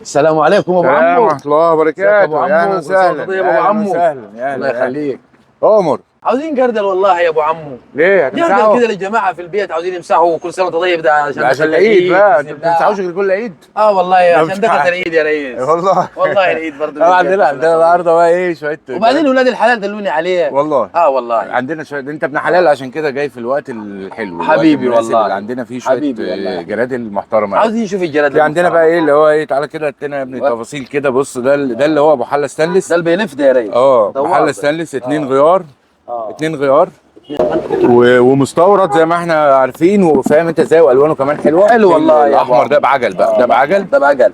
السلام عليكم ابو السلام عمو. ورحمة الله وبركاته. اهلا وسهلا. طيب ابو عمو. الله يخليك. عمر عاوزين جردل والله يا ابو عمو. ليه جردل هتمسحوا؟ كده للجماعه في البيت، عاوزين يمسحوا كل سنه وانت طيب، ده عشان عشان دخلة العيد بقى، انتوا بإذن ما الله. بتمسحوش غير كل عيد؟ والله لا عشان دخلت بتاع- العيد يا ريس. والله والله العيد برضه عندنا النهارده بقى ايه شويه. وبعدين ولاد الحلال دلوني عليه. والله والله عندنا شويه، انت ابن حلال عشان كده جاي في الوقت الحلو، الوقت حبيبي المناسب والله. اللي عندنا فيه شويه حبيبي والله. جرادل محترمه. عاوزين نشوف الجردل. في عندنا بقى ايه اللي هو ايه، تعالى كده ادينا يا ابني تفاصيل كده. بص ده اللي هو ابو حله ستانلس. ده اللي بيلف ده يا ريس. ابو حله ستانلس 2 غيار. 2 غيار ومستورد زي ما احنا عارفين، وفاهم انت ازاي، والوانه كمان حلوه. حلو والله. الاحمر ده بعجل بقى، ده بعجل. ده بعجل.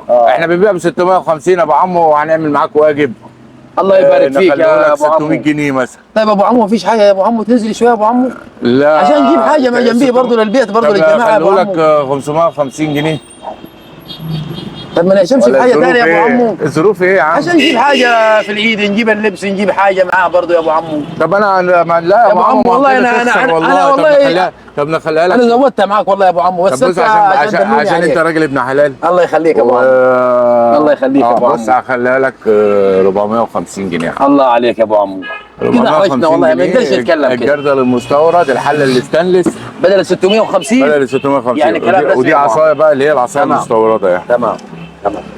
احنا بنبيع ب 650 يا ابو عمو، وهنعمل معاك واجب. الله يبارك فيك يا ابو عمو. 600 جنيه مثلا. طيب ابو عمو مفيش حاجه يا ابو عمو تنزل شويه يا ابو عمو؟ لا عشان نجيب حاجه ما جنبيه برضه للبيت برضه للجماعه يا ابو عمو. لك 550 جنيه. طب ما نقسمش في حاجه ثانيه يا ابو عمو؟ الظروف ايه يا عم؟ عشان نجيب حاجه في العيد، نجيب اللبس، نجيب حاجه معاه برضه يا ابو عمو. طب انا لا يا ابو عمو والله انا والله طب نخليها لك. انا زودتها معاك والله يا ابو عمو، بس طب بص عشان انت راجل ابن حلال. الله يخليك يا ابو عمو. الله يخليك يا ابو عمو. بص هخليها لك 450 جنيه. الله عليك يا ابو عمو. كده حوشنا والله، ما نقدرش نتكلم كده. الجردل المستورد، الحله الستانلس بدل 650 بدل 650 يعني كلام رسمي. ودي عصايه بقى اللي هي العصايه المستورده يعني. تمام.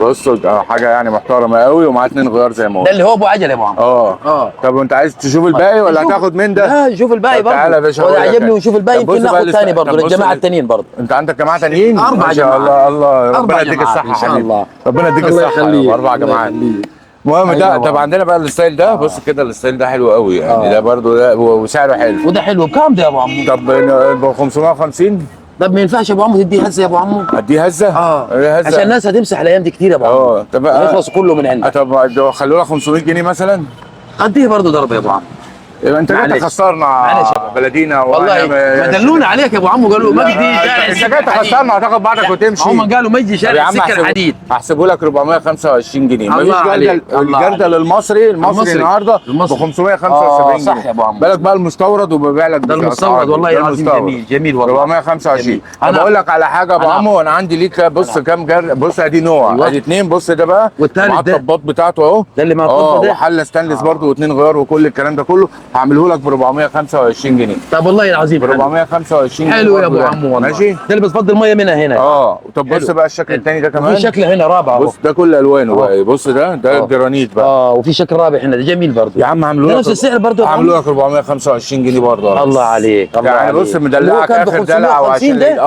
بص حاجه يعني محترمه قوي، ومعاه 2 غيار زي ما قلت. ده اللي هو ابو عجل يا ابو عمو. طب وانت عايز تشوف الباقي ولا هتاخد من ده؟ لا نشوف الباقي برضه. تعالى يا باشا. هو ده عجبني، ونشوف الباقي يمكن يمكن ناخد ثاني برضه للجماعه التانيين برضه. انت عندك جماعه تانيين؟ 4 ما شاء الله. الله ربنا يديك الصحه ان شاء الله. ربنا يديك الصحه. 4 جماعات. المهم ده. طب عندنا بقى الستايل ده. بص كده الستايل ده حلو قوي يعني. ده برضه ده وسعره حلو. وده حلو. بكام ده يا ابو عمو؟ طب ب 550. طب ما ينفعش يا ابو عمو تديه هزه يا ابو عمو؟ اديه هزه؟ هزه عشان الناس هتمسح الايام دي كتير يا ابو عمو. طب يخلص كله من عندك. طب خلوا لك 500 جنيه مثلا. اديه برضه ضرب يا ابو عمو. يبقى انت جاي تخسرنا بلدينا. والله ما دلونا عليك يا ابو عمو، قالوا ما بدي انت جاي تخسرنا، هتاخد بعضك وتمشي. هم قالوا ما يجي شارع السكه الحديد. هحسبه لك 425 جنيه. مفيش الجردل المصري النهارده ب 575 جنيه. صح يا ابو عمو. بالك بقى المستورد وببيع لك ده المستورد والله العظيم جميل جميل والله. 425. انا بقول لك على حاجه يا ابو عمو، انا عندي ليك بص كام جرد. بص ادي نوع، ادي 2. بص ده بقى والثالث ده الطباط بتاعته اهو. ده اللي مع الطباط ده. وحله ستانلس برضه و2 غيار وكل الكلام ده كله. هعمله لك ب 425 جنيه. طب والله العظيم ب 425 جنيه. حلو يا ابو عمو والله. ماشي. ده اللي بتفضل الميه منها هنا. طب بص بقى الشكل الثاني ده كمان. في شكل هنا رابع اهو. بص ده كل الوانه بقى. بص ده الجرانيت بقى. وفي شكل رابع هنا، ده جميل برضه يا عم. عملوا لك نفس السعر برضه. عملوا لك 425 جنيه برضه. الله عليك. الله يعني عليك. بص مدلعك اخر دلع. وعشان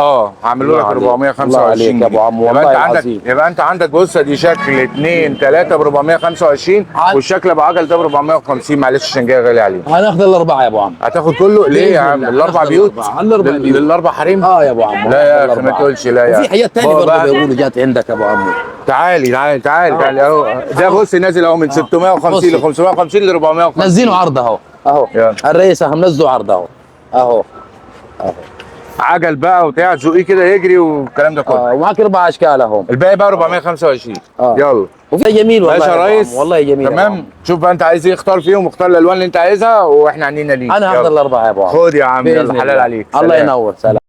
هعملوا لك 425 جنيه يا ابو عمو والله العظيم. يبقى انت عندك بص دي شكل 2 3 ب 425 والشكل ابو عجل ده ب 450. معلش عشان جاي غالي عليك. هناخد الاربعه يا ابو عمو. هتاخد كله ليه يا عم؟ الاربع بيوت. للاربع حريم. يا ابو عمو. لا يا اخي ما تقولش لا يا. وفي حاجات ثانيه برضه بيقولوا جات عندك يا ابو عمو. تعالي اهو. ده بص نازل اهو من 650 ل 550 ل 450. نزلوا عرض اهو. الرئيس اهو منزلوا عرض اهو. عجل بقى وبتاع تزقيه كده يجري والكلام ده كله. ومعاك 4 اشكال اهو. الباقي بقى 425. يلا. وفي جميل والله ماشي يا ريس. والله جميل. تمام. شوف بقى انت عايز ايه، اختار فيهم، اختار الالوان اللي انت عايزها واحنا عنينا ليك. انا هاخد الاربعه يا ابو عمو. خد يا عم. يلا حلال عليك. الله ينور. سلام.